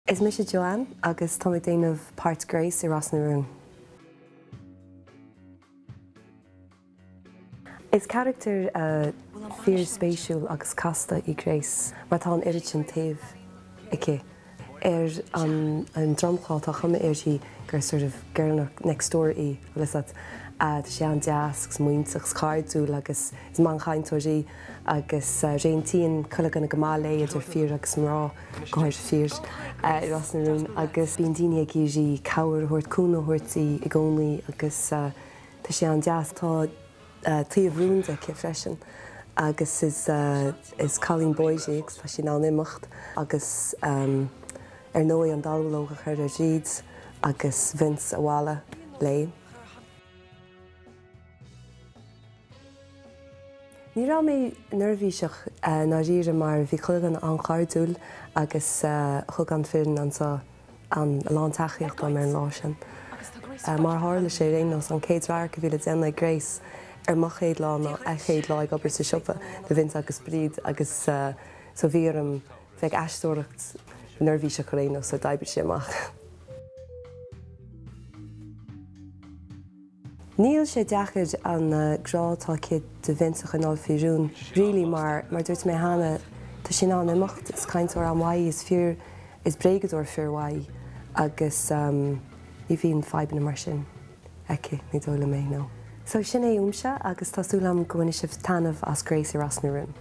Is mis Joanne agus tá déanamh Part Grace I ras na rún. Is character fear spéisiúil agus casta I Grace, mar tá an irid sin taobh ice. An drumcháil tá chuma sí gur sort of girl next door I lisat. Tá sé an deas gus muintach cardú agus is man chaintóirí agus réontíon chula gan na gomála idir fír agus mrá gáir fír I ras na rún agus bíon daine ag irí cabhar thuirt cúna thuirtaí I gcónaí agus tá sé an deas tá taobh rúnta ce freisin agus is Colleen Boise agus tá sin an imimecht agus nóí an dalhlóga chuir ar Reid agus Vince Awala lé. Ní rá mé nervhíiseach ná ríre mar bhí chugan an chardúil agus chugan fin an lántaíocht an mar an lá sin. Mar hála sé rénos an céad rá go bhíle déanana Grace mar chéad lá ná chéad lá gobar sa siopa de Vince agus bríd agus so bhíarm bheith eistóireacht nervhíiseach go rénos so d'oibre sé amach. Níl sé deachad an grátá cé de Vinceach an áilfiúún, rilí mar dúirt mé hána tá sin an imimecht is caintear an mhaí is fear is brégadúir fearmhaí agus ní bhíon feban mar sin aici ní dóla mé nó. So sin é úmse agus tásúlam go bhaine sibh talamh as Grace I ras na rún.